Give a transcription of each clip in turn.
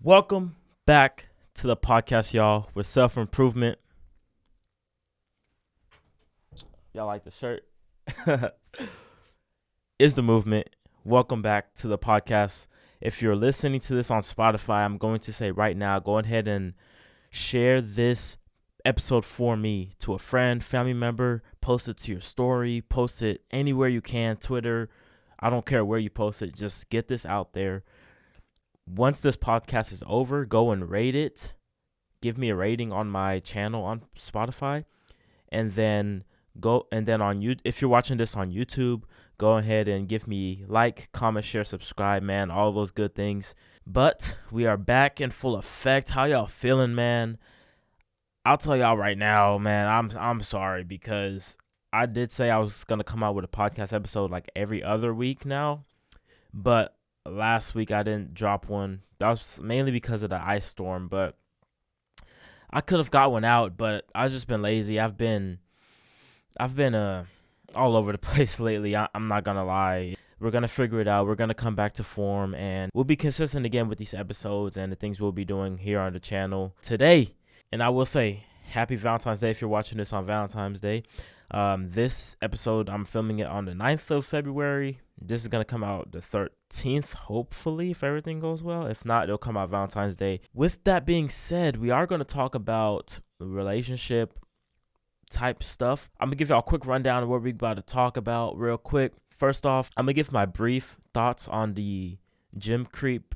Welcome back to the podcast, y'all, with self-improvement. Y'all like the shirt? Is the movement. Welcome back to the podcast. If you're listening to this on Spotify, I'm going to say right now, go ahead and share this episode for me to a friend, family member, post it to your story, post it anywhere you can, Twitter. I don't care where you post it. Just get this out there. Once this podcast is over, go and rate it. Give me a rating on my channel on Spotify, and then on you. If you're watching this on YouTube, go ahead and give me like, comment, share, subscribe, man. All those good things. But we are back in full effect. How y'all feeling, man? I'll tell y'all right now, man. I'm sorry because I did say I was gonna come out with a podcast episode like every other week now, but last week I didn't drop one. That was mainly because of the ice storm, but I could have got one out, but I've just been lazy. I've been all over the place lately. I'm not gonna lie. We're gonna figure it out. We're gonna come back to form, and we'll be consistent again with these episodes and the things we'll be doing here on the channel today. And I will say, happy Valentine's Day if you're watching this on Valentine's Day. This episode, I'm filming it on the 9th of February. This is going to come out the 13th, hopefully, if everything goes well. If not, it'll come out Valentine's Day. With that being said, we are going to talk about relationship type stuff. I'm going to give y'all a quick rundown of what we're about to talk about real quick. First off, I'm going to give my brief thoughts on the gym creep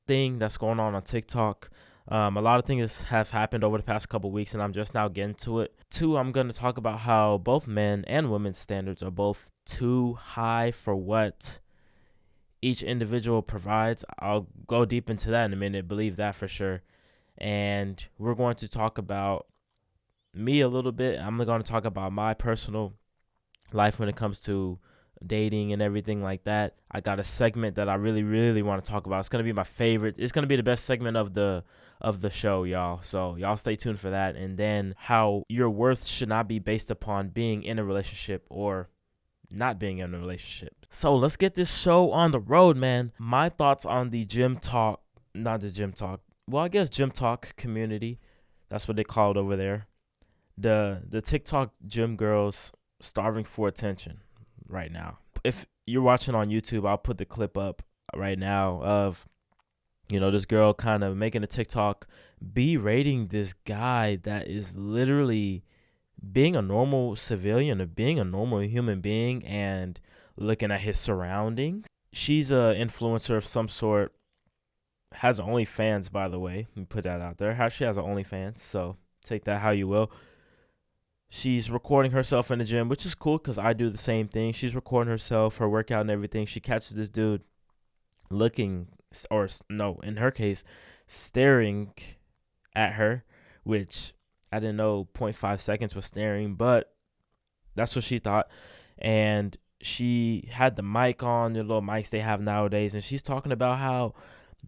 thing that's going on TikTok. A lot of things have happened over the past couple weeks, and I'm just now getting to it. Two, I'm going to talk about how both men and women's standards are both too high for what each individual provides. I'll go deep into that in a minute, believe that for sure. And we're going to talk about me a little bit. I'm going to talk about my personal life when it comes to dating and everything like that. I got a segment that I really, really want to talk about. It's going to be my favorite. It's going to be the best segment of the show, y'all. So y'all stay tuned for that. And then how your worth should not be based upon being in a relationship or not being in a relationship. So let's get this show on the road, man. My thoughts on the gym talk, not the gym talk. Well, I guess gym talk community. That's what they call it over there. The TikTok gym girls starving for attention right now. If you're watching on YouTube, I'll put the clip up right now of, this girl kind of making a TikTok berating this guy that is literally being a normal civilian or being a normal human being and looking at his surroundings. She's a influencer of some sort, has OnlyFans, by the way. Let me put that out there. She has an OnlyFans, so take that how you will. She's recording herself in the gym, which is cool because I do the same thing. She's recording herself, her workout and everything. She catches this dude looking, or no, in her case, staring at her, which I didn't know 0.5 seconds was staring, but that's what she thought. And she had the mic on, the little mics they have nowadays, and she's talking about how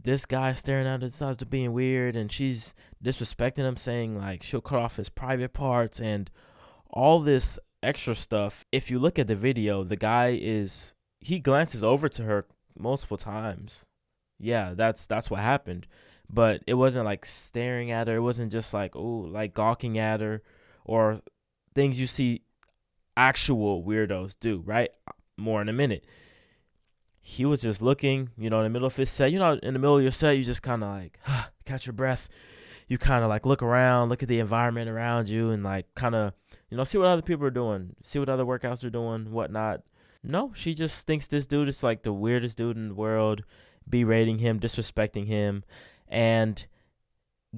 this guy staring at her starts to being weird, and she's disrespecting him, saying like she'll cut off his private parts and all this extra stuff. If you look at the video, the guy he glances over to her multiple times. Yeah, that's what happened. But it wasn't like staring at her. It wasn't just like, like gawking at her or things you see actual weirdos do, right? More in a minute. He was just looking, in the middle of his set. In the middle of your set, you just kind of like catch your breath. You kind of like look around, look at the environment around you, and like kind of, see what other people are doing, see what other workouts are doing, whatnot. No, she just thinks this dude is like the weirdest dude in the world, berating him, disrespecting him, and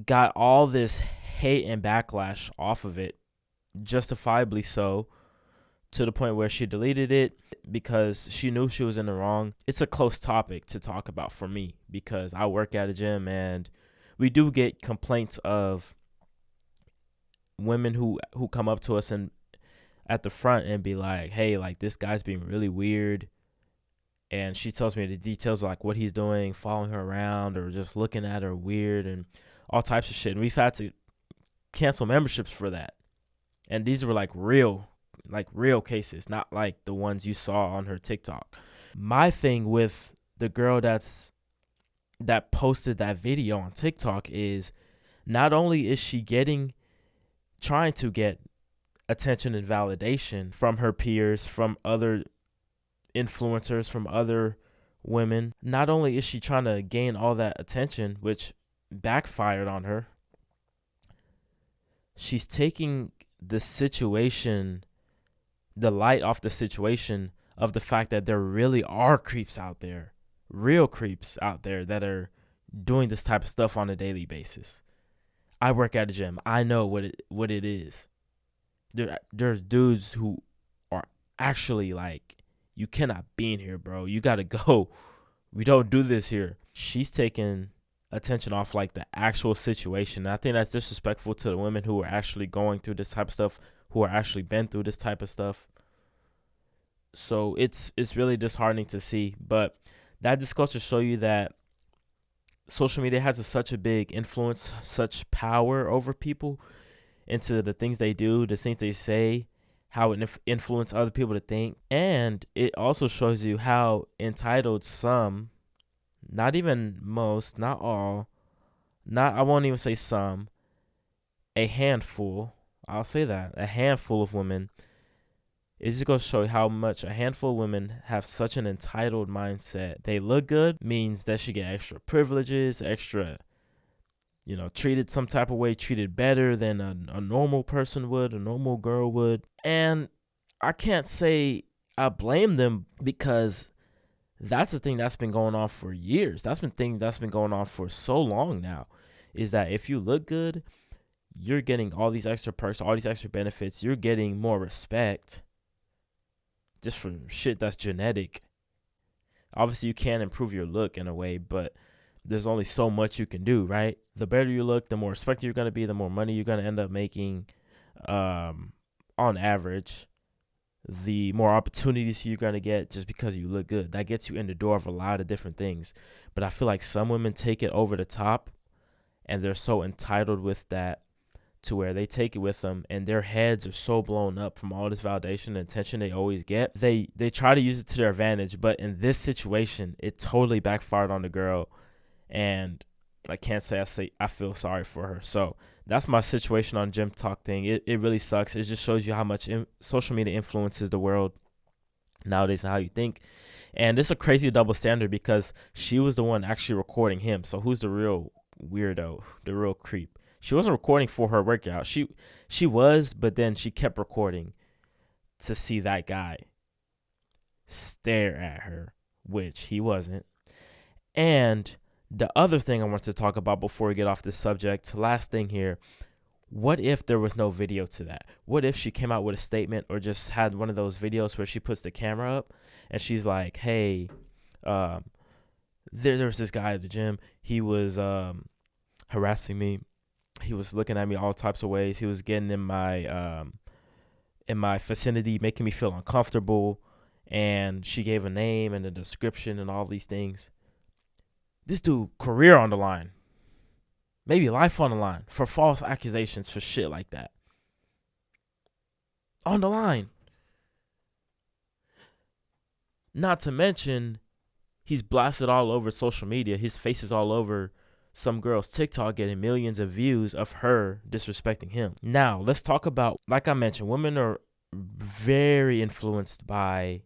got all this hate and backlash off of it, justifiably so, to the point where she deleted it because she knew she was in the wrong. It's a close topic to talk about for me because I work at a gym and we do get complaints of women who come up to us and at the front and be like, hey, like this guy's being really weird. And she tells me the details of like what he's doing, following her around or just looking at her weird and all types of shit. And we've had to cancel memberships for that. And these were like real cases, not like the ones you saw on her TikTok. My thing with the girl that's that posted that video on TikTok is not only is she trying to get attention and validation from her peers, from other influencers, from other women, not only is she trying to gain all that attention, which backfired on her, she's taking the situation, the light off the situation of the fact that there really are creeps out there, real creeps out there that are doing this type of stuff on a daily basis. I work at a gym. I know what it is. There's dudes who are actually like, you cannot be in here, bro. You got to go. We don't do this here. She's taking attention off like the actual situation. And I think that's disrespectful to the women who are actually going through this type of stuff, who are actually been through this type of stuff. So it's really disheartening to see. But that just goes to show you that social media has such a big influence, such power over people, into the things they do, the things they say, how it influence other people to think. And it also shows you how entitled some, not even most, not all, I won't even say some, a handful, I'll say that, a handful of women, it just goes to show you how much a handful of women have such an entitled mindset. They look good means that she get extra privileges, extra, treated some type of way, treated better than a normal person would, a normal girl would. And I can't say I blame them, because that's the thing that's been going on for years. That's been going on for so long now, is that if you look good, you're getting all these extra perks, all these extra benefits. You're getting more respect just for shit that's genetic. Obviously, you can improve your look in a way, but there's only so much you can do, right? The better you look, the more respect you're going to be, the more money you're going to end up making, on average. The more opportunities you're going to get just because you look good. That gets you in the door of a lot of different things. But I feel like some women take it over the top, and they're so entitled with that, to where they take it with them, and their heads are so blown up from all this validation and attention they always get. They try to use it to their advantage, but in this situation, it totally backfired on the girl, and I can't say I feel sorry for her. So that's my situation on gym talk thing. It really sucks. It just shows you how much social media influences the world nowadays and how you think. And it's a crazy double standard, because she was the one actually recording him. So who's the real weirdo, the real creep? She wasn't recording for her workout. She was, but then she kept recording to see that guy stare at her, which he wasn't. And the other thing I want to talk about before we get off this subject, last thing here, what if there was no video to that? What if she came out with a statement, or just had one of those videos where she puts the camera up and she's like, hey, there was this guy at the gym. He was harassing me. He was looking at me all types of ways. He was getting in my vicinity, making me feel uncomfortable. And she gave a name and a description and all these things. This dude, career on the line, maybe life on the line, for false accusations, for shit like that. On the line. Not to mention, he's blasted all over social media. His face is all over some girl's TikTok, getting millions of views of her disrespecting him. Now, let's talk about, like I mentioned, women are very influenced by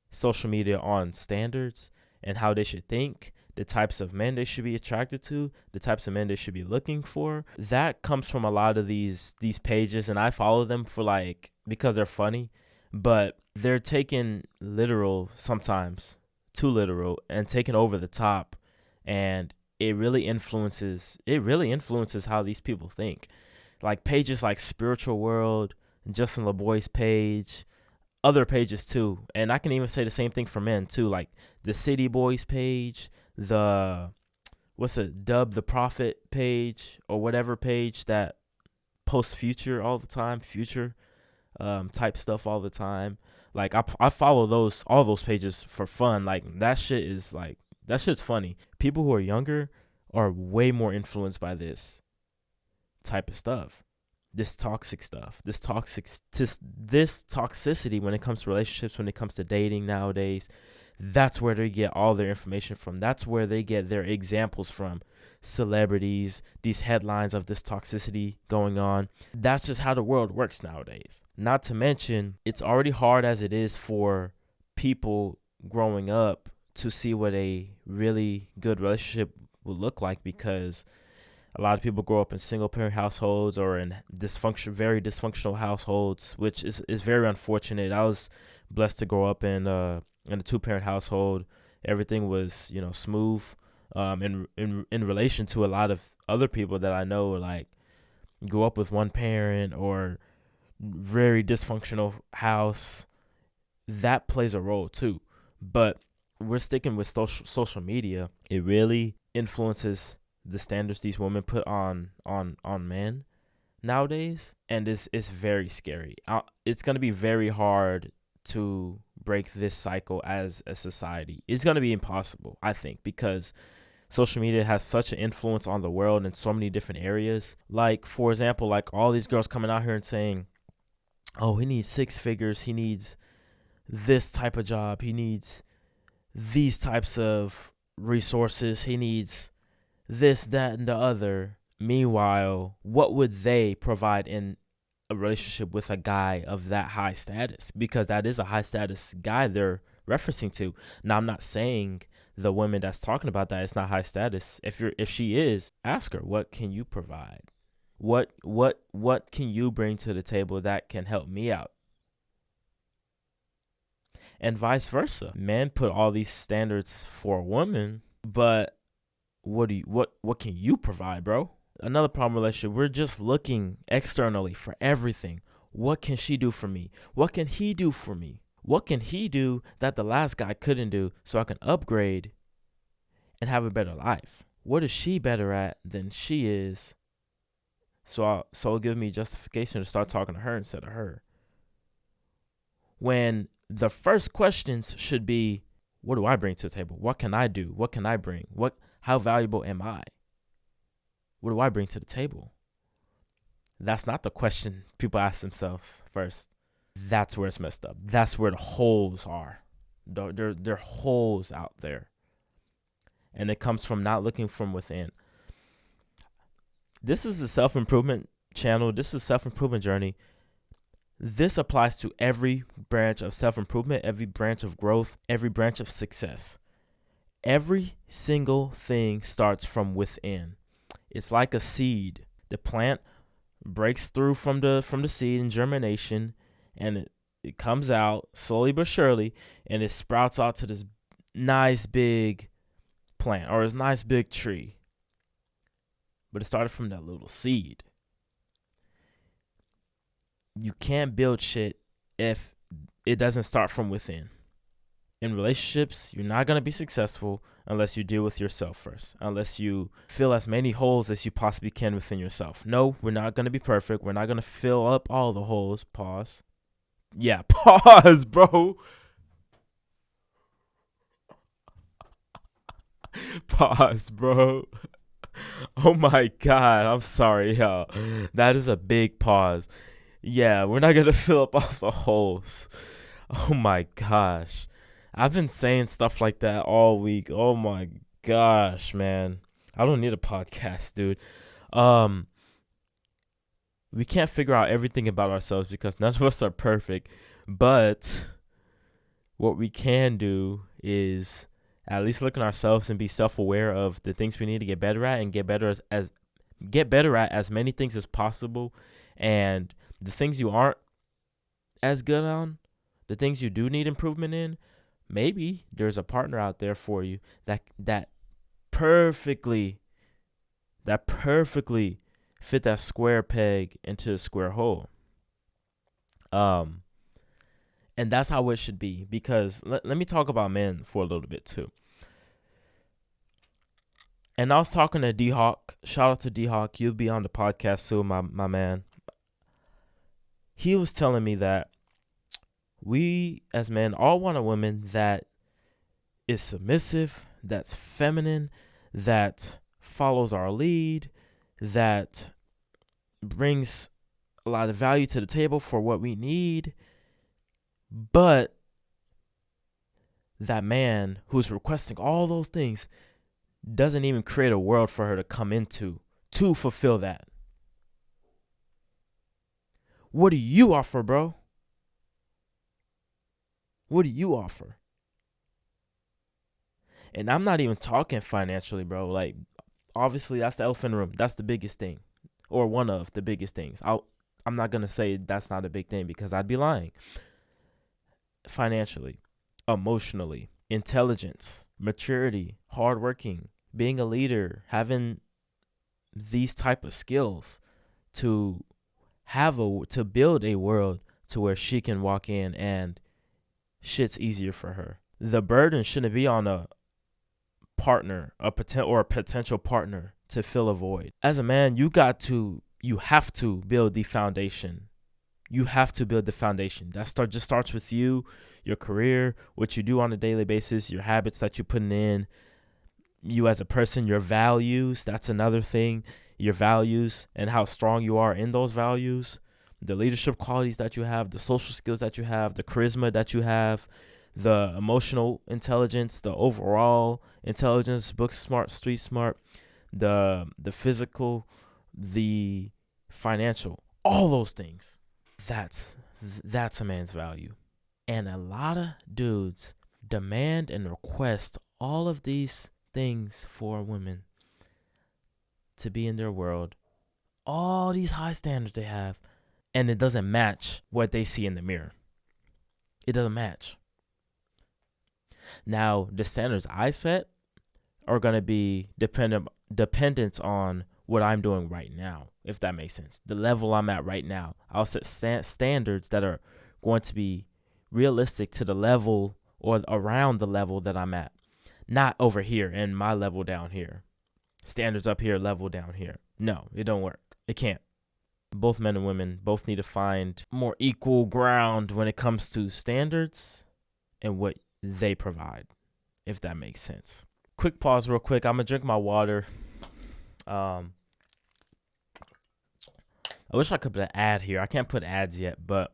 social media on standards and how they should think, the types of men they should be attracted to, the types of men they should be looking for. That comes from a lot of these pages, and I follow them for because they're funny, but they're taken literal sometimes, too literal, and taken over the top, and it really influences how these people think. Like pages like Spiritual World, Justin LeBoy's page, other pages too. And I can even say the same thing for men too, like the City Boys page, Dub the Prophet page, or whatever page that posts future all the time, future type stuff all the time. Like I follow all those pages for fun. Like that shit's funny. People who are younger are way more influenced by this type of stuff, this toxic stuff, this toxicity when it comes to relationships, when it comes to dating nowadays. That's where they get all their information from. That's where they get their examples from. Celebrities, these headlines of this toxicity going on. That's just how the world works nowadays. Not to mention, it's already hard as it is for people growing up to see what a really good relationship will look like, because a lot of people grow up in single parent households or in very dysfunctional households, which is very unfortunate. I was blessed to grow up in a 2-parent household. Everything was, smooth. In relation to a lot of other people that I know, like, grew up with one parent or very dysfunctional house, that plays a role too. But we're sticking with social media. It really influences the standards these women put on men nowadays, and it's very scary. It's going to be very hard to break this cycle as a society. It's going to be impossible, I think, because social media has such an influence on the world in so many different areas. Like, for example, like all these girls coming out here and saying, oh, he needs 6 figures, he needs this type of job, he needs these types of resources, he needs this, that, and the other. Meanwhile, what would they provide in a relationship with a guy of that high status? Because that is a high status guy they're referencing to. Now, I'm not saying the woman that's talking about that is not high status. If she is, ask her, what can you provide? What can you bring to the table that can help me out? And vice versa. Men put all these standards for a woman, but what can you provide, bro? Another problem with relationship, we're just looking externally for everything. What can she do for me? What can he do for me? What can he do that the last guy couldn't do so I can upgrade and have a better life? What is she better at than she is? So it'll give me justification to start talking to her instead of her. When the first questions should be, what do I bring to the table? What can I do? What can I bring? How valuable am I? What do I bring to the table? That's not the question people ask themselves first. That's where it's messed up. That's where the holes are. There are holes out there. And it comes from not looking from within. This is a self-improvement channel. This is a self-improvement journey. This applies to every branch of self-improvement, every branch of growth, every branch of success. Every single thing starts from within. It's like a seed. The plant breaks through from the seed in germination, and it comes out slowly but surely, and it sprouts out to this nice big plant or this nice big tree. But it started from that little seed. You can't build shit if it doesn't start from within. In relationships, you're not going to be successful unless you deal with yourself first, unless you fill as many holes as you possibly can within yourself. No, we're not going to be perfect. We're not going to fill up all the holes. Pause. Yeah, pause, bro. Pause, bro. Oh my God. I'm sorry, y'all. That is a big pause. Yeah, we're not going to fill up all the holes. Oh my gosh. I've been saying stuff like that all week. Oh my gosh, man. I don't need a podcast, dude. We can't figure out everything about ourselves because none of us are perfect. But what we can do is at least look at ourselves and be self-aware of the things we need to get better at and get better at as many things as possible. And the things you aren't as good on, the things you do need improvement in, maybe there's a partner out there for you that perfectly fit that square peg into a square hole. And that's how it should be, because let me talk about men for a little bit too. And I was talking to D-Hawk. Shout out to D-Hawk. You'll be on the podcast soon, my man. He was telling me that we as men all want a woman that is submissive, that's feminine, that follows our lead, that brings a lot of value to the table for what we need. But that man who's requesting all those things doesn't even create a world for her to come into to fulfill that. What do you offer, bro? What do you offer? And I'm not even talking financially, bro. Like, obviously, that's the elephant in the room. That's the biggest thing, or one of the biggest things. I'm not gonna say that's not a big thing because I'd be lying. Financially, emotionally, intelligence, maturity, hardworking, being a leader, having these type of skills to to build a world to where she can walk in and shit's easier for her. The burden shouldn't be on a partner, a potential partner to fill a void. As a man, you have to build the foundation. You have to build the foundation. Just starts with you, your career, what you do on a daily basis, your habits that you're putting in, you as a person, your values. That's another thing. Your values and how strong you are in those values, the leadership qualities that you have, the social skills that you have, the charisma that you have, the emotional intelligence, the overall intelligence, book smart, street smart, the physical, the financial, all those things. That's a man's value. And a lot of dudes demand and request all of these things for women to be in their world, all these high standards they have, and it doesn't match what they see in the mirror. It doesn't match. Now, the standards I set are going to be dependent on what I'm doing right now, if that makes sense. The level I'm at right now. I'll set standards that are going to be realistic to the level or around the level that I'm at. Not over here and my level down here. Standards up here, level down here. No, it don't work. It can't. Both men and women both need to find more equal ground when it comes to standards and what they provide, if that makes sense. Quick pause real quick. I'm going to drink my water. I wish I could put an ad here. I can't put ads yet, but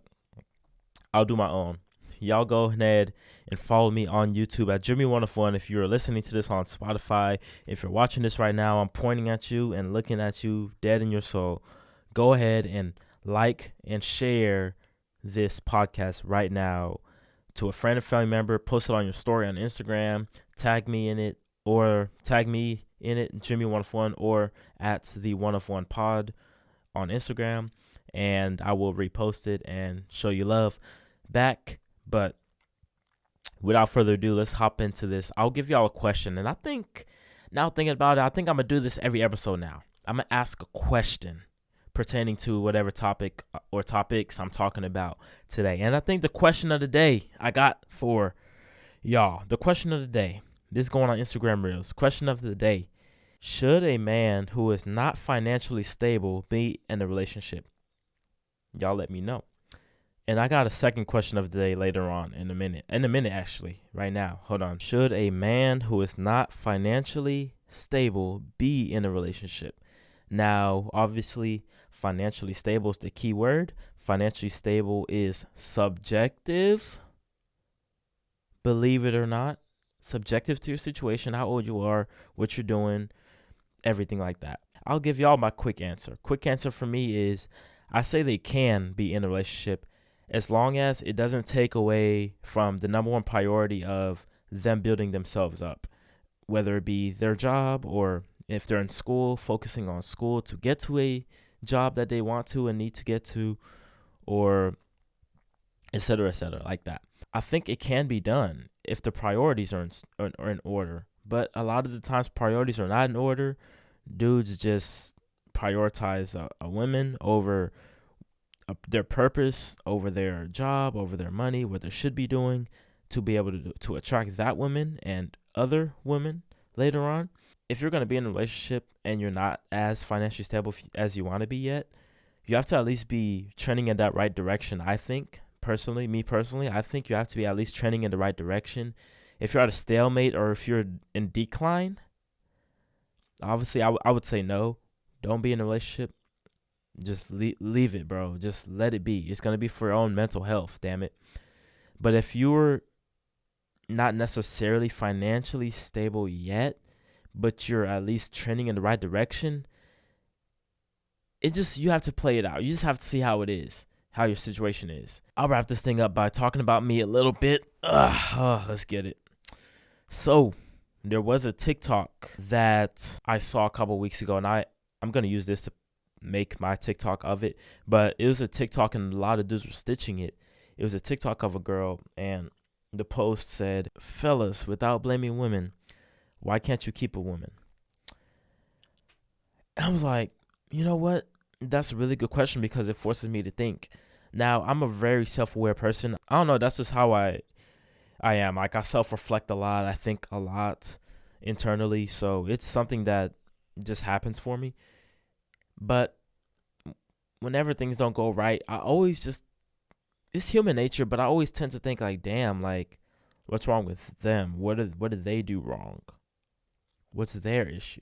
I'll do my own. Y'all go ahead and follow me on YouTube at Jimmy101. If you're listening to this on Spotify, if you're watching this right now, I'm pointing at you and looking at you dead in your soul. Go ahead and like and share this podcast right now to a friend or family member. Post it on your story on Instagram. Tag me in it, Jimmy101, or at the 101 pod on Instagram, and I will repost it and show you love back. But without further ado, let's hop into this. I'll give y'all a question, and I think, now thinking about it, I think I'm going to do this every episode now. I'm going to ask a question pertaining to whatever topic or topics I'm talking about today. And I think the question of the day I got for y'all, this is going on Instagram Reels. Question of the day: should a man who is not financially stable be in a relationship? Y'all let me know. And I got a second question of the day later on in a minute, actually, right now. Hold on. Should a man who is not financially stable be in a relationship? Now, obviously, financially stable is the key word. Financially stable is subjective. Believe it or not, subjective to your situation, how old you are, what you're doing, everything like that. I'll give y'all my quick answer. Quick answer for me is I say they can be in a relationship as long as it doesn't take away from the number one priority of them building themselves up, whether it be their job or if they're in school, focusing on school to get to a job that they want to and need to get to, or et cetera, like that. I think it can be done if the priorities are in order. But a lot of the times priorities are not in order. Dudes just prioritize a woman over their purpose, over their job, over their money, what they should be doing to be able to attract that woman and other women later on. If you're going to be in a relationship and you're not as financially stable as you want to be yet, you have to at least be trending in that right direction. I think, me personally, I think you have to be at least trending in the right direction. If you're at a stalemate or if you're in decline, obviously I would say no. Don't be in a relationship. Just leave it, bro. Just let it be. It's going to be for your own mental health, damn it. But if you're not necessarily financially stable yet, but you're at least trending in the right direction, you have to play it out. You just have to see how it is, how your situation is. I'll wrap this thing up by talking about me a little bit. Let's get it. So there was a TikTok that I saw a couple weeks ago, and I'm going to use this to make my TikTok of it. But it was a TikTok, and a lot of dudes were stitching it. It was a TikTok of a girl, and the post said, "Fellas, without blaming women, why can't you keep a woman?" I was like, you know what? That's a really good question because it forces me to think. Now, I'm a very self-aware person. I don't know. That's just how I am. Like, I self-reflect a lot. I think a lot internally. So it's something that just happens for me. But whenever things don't go right, I always it's human nature, but I always tend to think like, damn, like, what's wrong with them? What did they do wrong? What's their issue?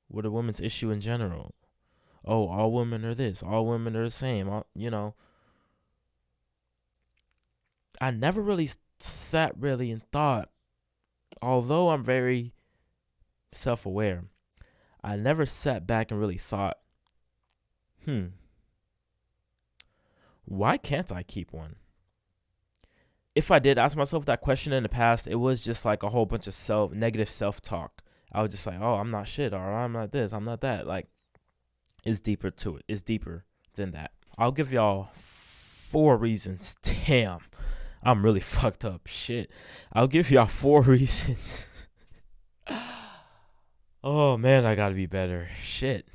What a woman's issue in general? Oh, all women are this. All women are the same. I never really sat really and thought, although I'm very self-aware, I never sat back and really thought, why can't I keep one? If I did ask myself that question in the past, it was just like a whole bunch of negative self-talk. I was just like, oh, I'm not shit, or I'm not this, I'm not that. Like, it's deeper to it. It's deeper than that. I'll give y'all 4 reasons. Damn, I'm really fucked up. Shit. I'll give y'all 4 reasons. Oh, man, I gotta be better. Shit.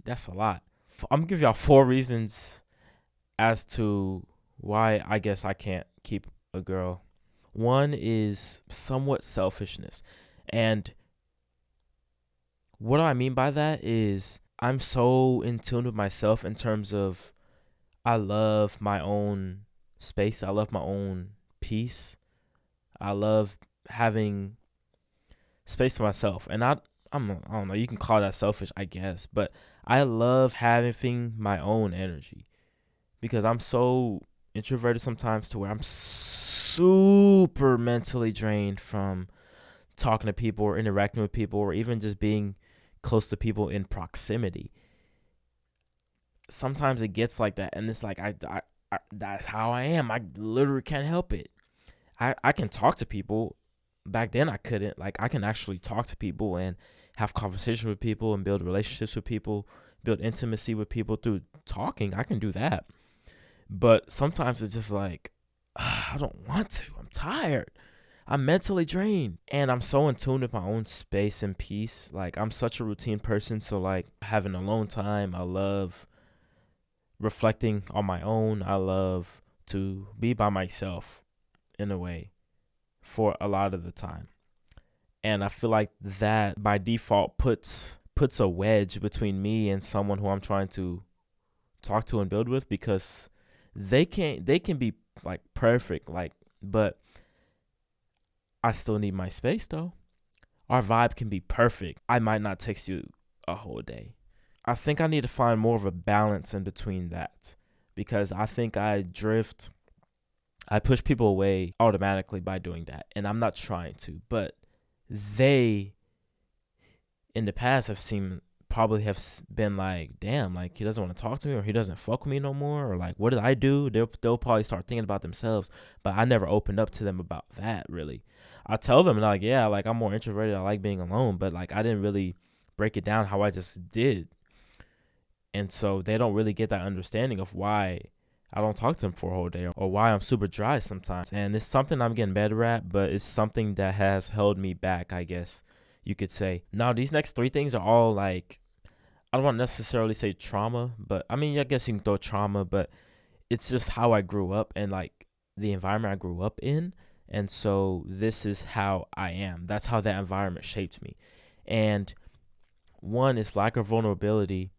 That's a lot. I'm gonna give y'all 4 reasons as to why I guess I can't keep a girl. One is somewhat selfishness. And what do I mean by that is I'm so in tune with myself in terms of I love my own space. I love my own peace. I love having space to myself. And I don't know, you can call that selfish, I guess. But I love having my own energy because I'm so introverted sometimes to where I'm super mentally drained from talking to people or interacting with people or even just being close to people in proximity. Sometimes it gets like that, and it's like I that's how I am. I literally can't help it. I can talk to people. Back then I couldn't. Like, I can actually talk to people and have conversations with people and build relationships with people, build intimacy with people through talking. I can do that. But sometimes it's just like, I don't want to. I'm tired. I'm mentally drained. And I'm so in tune with my own space and peace. Like, I'm such a routine person. So, like, having alone time, I love reflecting on my own. I love to be by myself in a way for a lot of the time. And I feel like that by default puts a wedge between me and someone who I'm trying to talk to and build with, because they can be like perfect, like, but I still need my space though. Our vibe can be perfect. I might not text you a whole day. I think I need to find more of a balance in between that, because I think I push people away automatically by doing that, and I'm not trying to, but they in the past probably have been like, damn, like, he doesn't want to talk to me, or he doesn't fuck with me no more, or like, what did I do? They'll probably start thinking about themselves, but I never opened up to them about that, really. I tell them, like, yeah, like, I'm more introverted, I like being alone, but like, I didn't really break it down how I just did. And so they don't really get that understanding of why I don't talk to them for a whole day, or why I'm super dry sometimes. And it's something I'm getting better at, but it's something that has held me back, I guess you could say. Now, these next 3 things are all like, I don't want to necessarily say trauma, but I mean, I guess you can throw trauma, but it's just how I grew up and like the environment I grew up in. And so this is how I am. That's how that environment shaped me. And one is lack of vulnerability,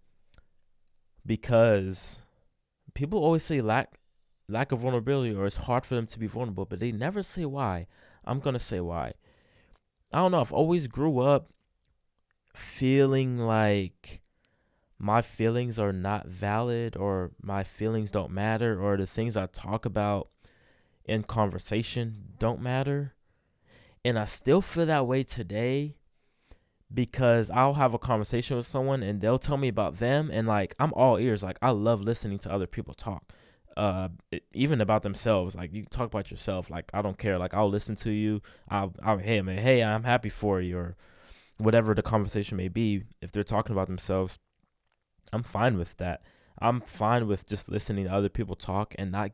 because people always say lack of vulnerability, or it's hard for them to be vulnerable, but they never say why. I'm going to say why. I don't know. I've always grew up feeling like my feelings are not valid, or my feelings don't matter, or the things I talk about in conversation don't matter. And I still feel that way today because I'll have a conversation with someone and they'll tell me about them, and like I'm all ears. Like I love listening to other people talk. Even about themselves. Like you talk about yourself. Like I don't care. Like I'll listen to you. I'll hey man, hey, I'm happy for you, or whatever the conversation may be. If they're talking about themselves, I'm fine with that. I'm fine with just listening to other people talk and not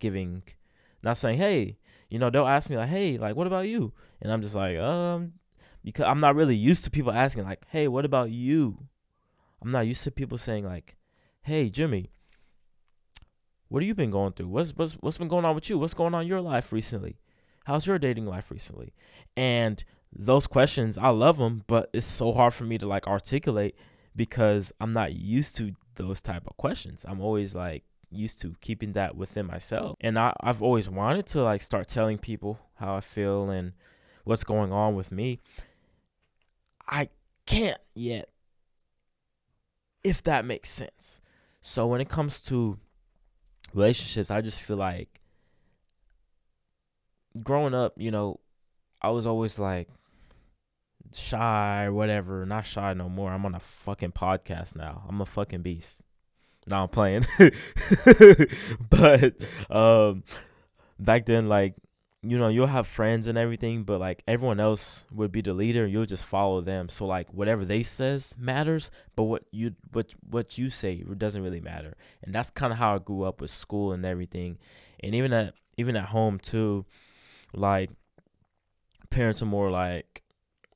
saying, hey, they'll ask me like, hey, like, what about you? And I'm just like, because I'm not really used to people asking like, hey, what about you? I'm not used to people saying like, hey, Jimmy, what have you been going through? What's been going on with you? What's going on in your life recently? How's your dating life recently? And those questions, I love them, but it's so hard for me to like articulate because I'm not used to those type of questions. I'm always like used to keeping that within myself. And I've always wanted to like start telling people how I feel and what's going on with me. I can't yet, if that makes sense. So when it comes to relationships, I just feel like growing up, I was always like shy or whatever. Not shy no more. I'm on a fucking podcast now. I'm a fucking beast. No, I'm playing. But back then, like, you'll have friends and everything, but like everyone else would be the leader. You'll just follow them. So like whatever they says matters, but what you say doesn't really matter. And that's kind of how I grew up with school and everything. And even at home too, like parents are more like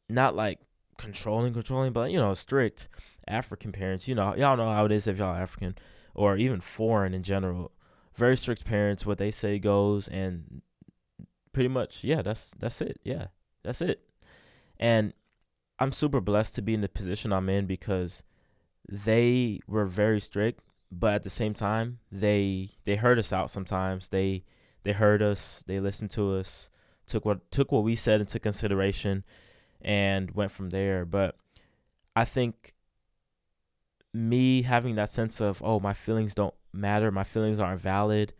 not like controlling, but strict African parents. Y'all know how it is if y'all African or even foreign in general. Very strict parents. What they say goes, and pretty much, yeah, that's it. Yeah, that's it. And I'm super blessed to be in the position I'm in because they were very strict, but at the same time, they heard us out sometimes. They heard us, they listened to us, took what we said into consideration and went from there. But I think me having that sense of, oh, my feelings don't matter, my feelings aren't valid,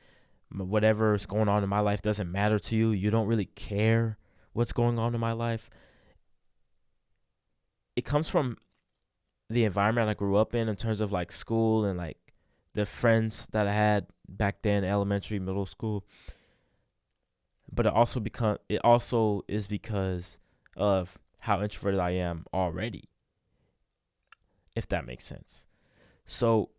whatever's going on in my life doesn't matter to you, you don't really care what's going on in my life, it comes from the environment I grew up in terms of like school and like the friends that I had back then, elementary, middle school. But it also is because of how introverted I am already, if that makes sense. So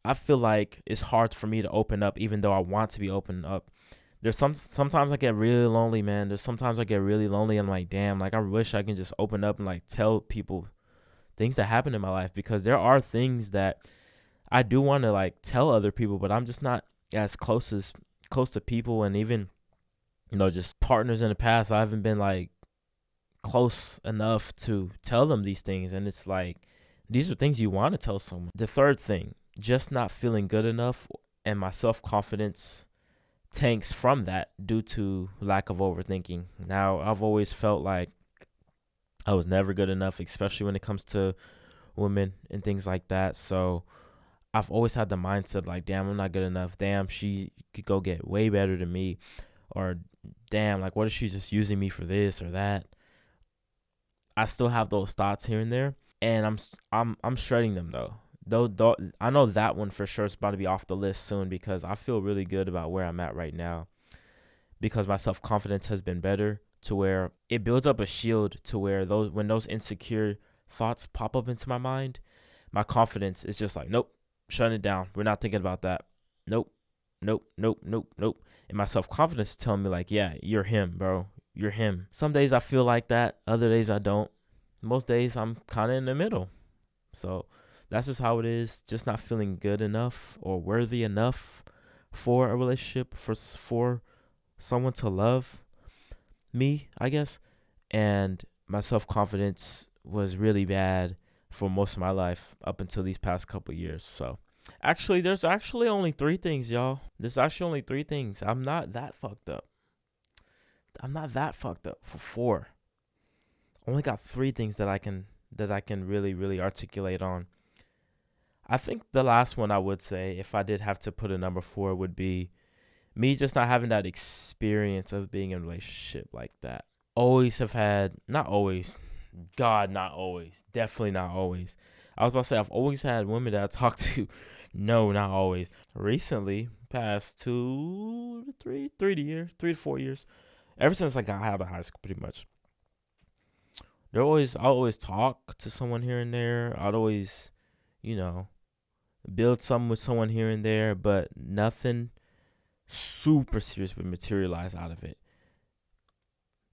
I feel like it's hard for me to open up, even though I want to be open up. Sometimes I get really lonely, man. There's sometimes I get really lonely and I'm like, damn, like I wish I can just open up and like tell people things that happen in my life, because there are things that I do want to like tell other people, but I'm just not as close to people, and even just partners in the past, I haven't been like close enough to tell them these things. And it's like, these are things you want to tell someone. The third thing, just not feeling good enough, and my self-confidence tanks from that due to lack of overthinking. Now, I've always felt like I was never good enough, especially when it comes to women and things like that. So I've always had the mindset like, damn, I'm not good enough. Damn, she could go get way better than me. Or damn, like what if she's just using me for this or that? I still have those thoughts here and there, and I'm shredding them though. Though I know that one for sure is about to be off the list soon, because I feel really good about where I'm at right now, because my self-confidence has been better, to where it builds up a shield to where when those insecure thoughts pop up into my mind, my confidence is just like, nope, shutting it down. We're not thinking about that. Nope. And my self-confidence is telling me like, yeah, you're him, bro. You're him. Some days I feel like that. Other days I don't. Most days I'm kind of in the middle. So that's just how it is. Just not feeling good enough or worthy enough for a relationship, for someone to love me, I guess. And my self-confidence was really bad for most of my life up until these past couple years. So actually, there's actually only 3 things, y'all. There's actually only 3 things. I'm not that fucked up. For 4. Only got 3 things that I can really, really articulate on. I think the last one I would say, if I did have to put a number 4, would be Me just not having that experience of being in a relationship like that. Always have had, not always, God, not always, definitely not always. I was about to say I've always had women that I talk to. No, not always. Recently, past 3 to 4 years, ever since like I got out of high school, pretty much. I'll always talk to someone here and there. I'd always, you know, build something with someone here and there, but nothing super serious would materialize out of it.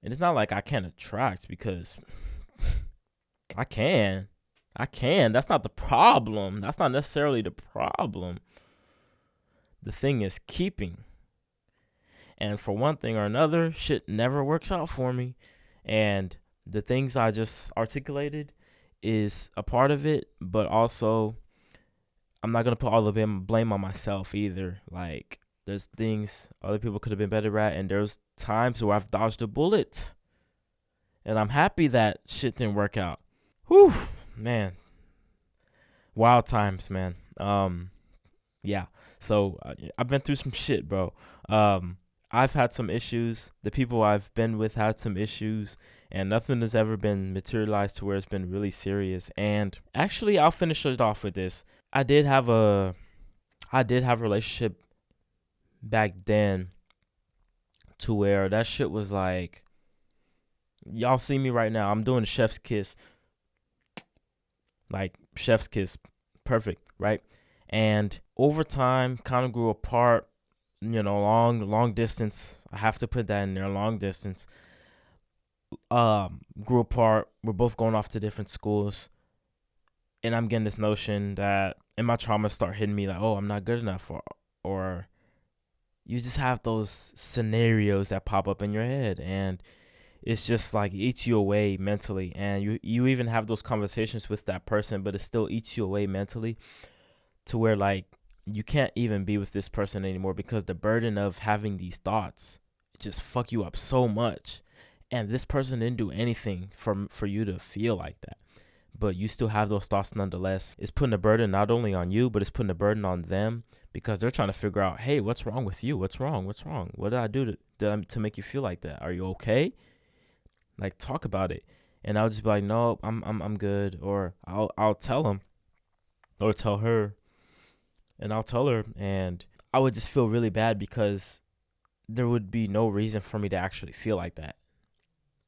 And it's not like I can't attract, because I can. That's not the problem. That's not necessarily the problem. The thing is keeping. And for one thing or another, shit never works out for me. And the things I just articulated is a part of it, but also I'm not going to put all the blame on myself either. Like, there's things other people could have been better at, and there's times where I've dodged a bullet. And I'm happy that shit didn't work out. Whew, man. Wild times, man. Yeah. So I've been through some shit, bro. I've had some issues. The people I've been with had some issues, and nothing has ever been materialized to where it's been really serious. And actually, I'll finish it off with this. I did have a relationship back then to where that shit was like, y'all see me right now. I'm doing chef's kiss. Like, chef's kiss. Perfect, right? And over time, kind of grew apart. Long distance. I have to put that in there, long distance. Grew apart. We're both going off to different schools. And I'm getting this notion that, and my trauma start hitting me like, oh, I'm not good enough, or you just have those scenarios that pop up in your head, and it's just like eats you away mentally. And you even have those conversations with that person, but it still eats you away mentally, to where like you can't even be with this person anymore, because the burden of having these thoughts just fuck you up so much. And this person didn't do anything for you to feel like that, but you still have those thoughts nonetheless. It's putting a burden not only on you, but it's putting a burden on them, because they're trying to figure out, hey, what's wrong with you? What's wrong? What did I do to make you feel like that? Are you okay? Like, talk about it. And I'll just be like, no, I'm good. Or I'll tell him, or tell her, and I'll tell her, and I would just feel really bad, because there would be no reason for me to actually feel like that,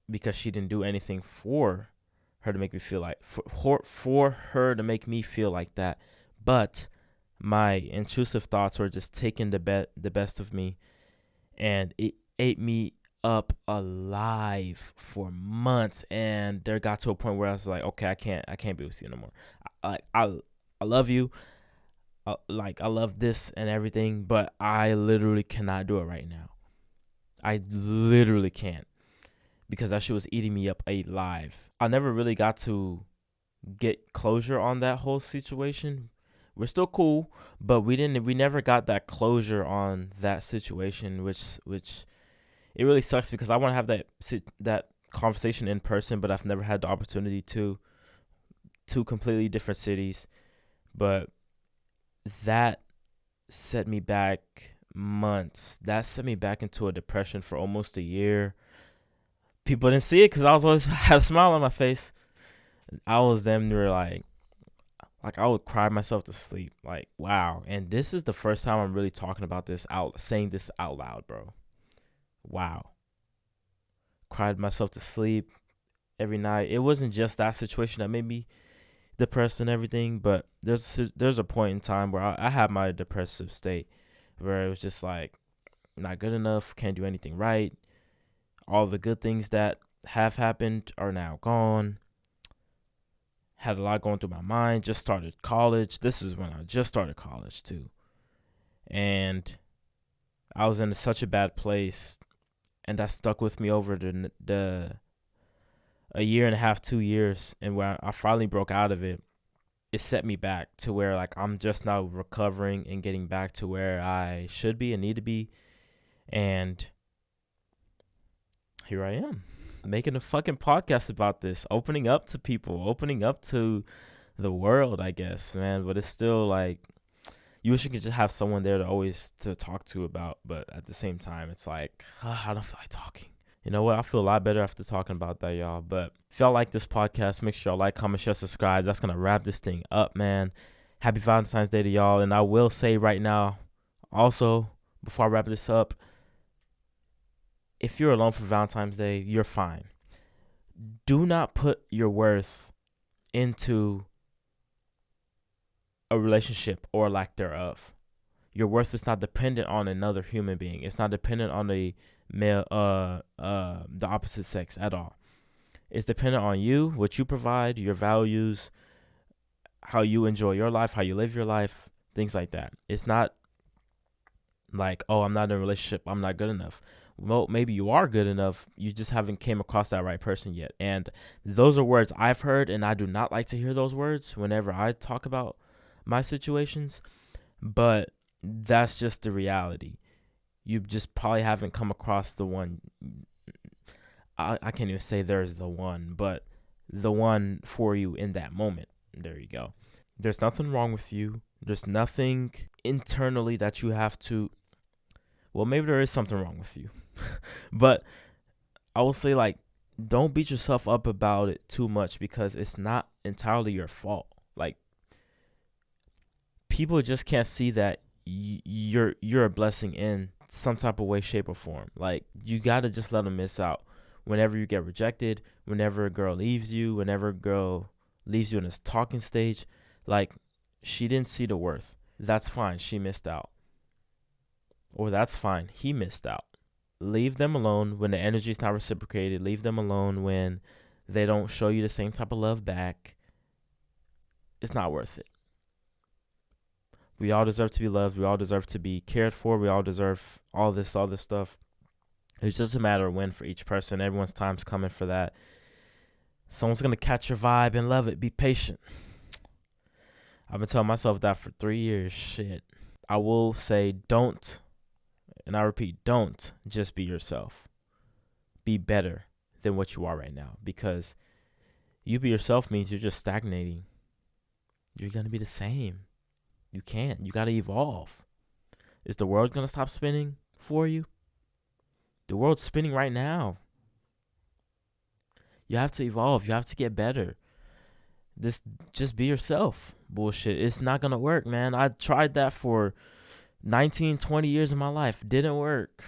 because she didn't do anything for her to make me feel like, for her to make me feel like that. But my intrusive thoughts were just taking the best of me, and it ate me up alive for months. And there got to a point where I was like, okay, I can't be with you no more. I love you. I love this and everything, but I literally cannot do it right now. I literally can't, because that shit was eating me up alive. I never really got to get closure on that whole situation. We're still cool, but we never got that closure on that situation, which it really sucks, because I want to have that conversation in person, but I've never had the opportunity to. Two completely different cities, but that set me back months. That set me back into a depression for almost a year. People didn't see it, because I was always had a smile on my face. I was them near like I would cry myself to sleep. Like, wow. And this is the first time I'm really talking about this saying this out loud, bro. Wow. Cried myself to sleep every night. It wasn't just that situation that made me depressed and everything, but there's a point in time where I had my depressive state, where it was just like, not good enough, can't do anything right. All the good things that have happened are now gone. Had a lot going through my mind. Just started college. This is when I just started college too. And I was in such a bad place, and that stuck with me over the a year and a half, 2 years. And when I finally broke out of it, it set me back to where like I'm just now recovering and getting back to where I should be and need to be. And here I am, making a fucking podcast about this, opening up to people, opening up to the world, I guess, man. But it's still like, you wish you could just have someone there to always to talk to about, but at the same time, it's like, I don't feel like talking. You know what? I feel a lot better after talking about that, y'all. But if y'all like this podcast, make sure y'all like, comment, share, subscribe. That's going to wrap this thing up, man. Happy Valentine's Day to y'all. And I will say right now, also, before I wrap this up, if you're alone for Valentine's Day, you're fine. Do not put your worth into a relationship or lack thereof. Your worth is not dependent on another human being. It's not dependent on the male, the opposite sex at all. It's dependent on you, what you provide, your values, how you enjoy your life, how you live your life, things like that. It's not like, oh, I'm not in a relationship, I'm not good enough. Well, maybe you are good enough. You just haven't came across that right person yet. And those are words I've heard, and I do not like to hear those words whenever I talk about my situations. But that's just the reality. You just probably haven't come across the one. I can't even say there's the one, but the one for you in that moment. There you go. There's nothing wrong with you. There's nothing internally that you have to. Well, maybe there is something wrong with you. But I will say, like, don't beat yourself up about it too much, because it's not entirely your fault. Like, people just can't see that you're a blessing in some type of way, shape, or form. Like, you got to just let them miss out. Whenever you get rejected, whenever a girl leaves you, whenever a girl leaves you in this talking stage, like, she didn't see the worth. That's fine. She missed out. Or that's fine. He missed out. Leave them alone when the energy is not reciprocated. Leave them alone when they don't show you the same type of love back. It's not worth it. We all deserve to be loved. We all deserve to be cared for. We all deserve all this stuff. It's just a matter of when for each person. Everyone's time's coming for that. Someone's going to catch your vibe and love it. Be patient. I've been telling myself that for 3 years. Shit. I will say don't, and I repeat, don't just be yourself. Be better than what you are right now. Because you be yourself means you're just stagnating. You're going to be the same. You can't. You got to evolve. Is the world going to stop spinning for you? The world's spinning right now. You have to evolve. You have to get better. Just be yourself. Bullshit. It's not going to work, man. I tried that for 19, 20 years of my life. Didn't work.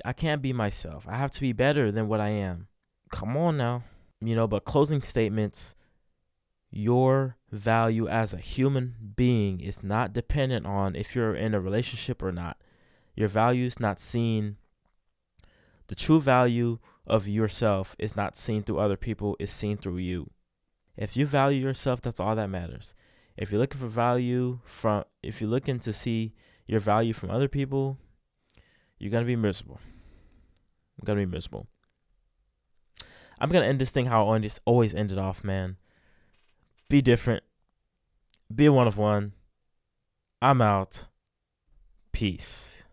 I can't be myself. I have to be better than what I am. Come on now. But closing statements, your value as a human being is not dependent on if you're in a relationship or not. Your value is not seen. The true value of yourself is not seen through other people. It's seen through you. If you value yourself, that's all that matters. If you're looking for value if you're looking to see your value from other people, you're going to be miserable. I'm going to be miserable. I'm going to end this thing how I always ended off, man. Be different. Be a one of one. I'm out. Peace.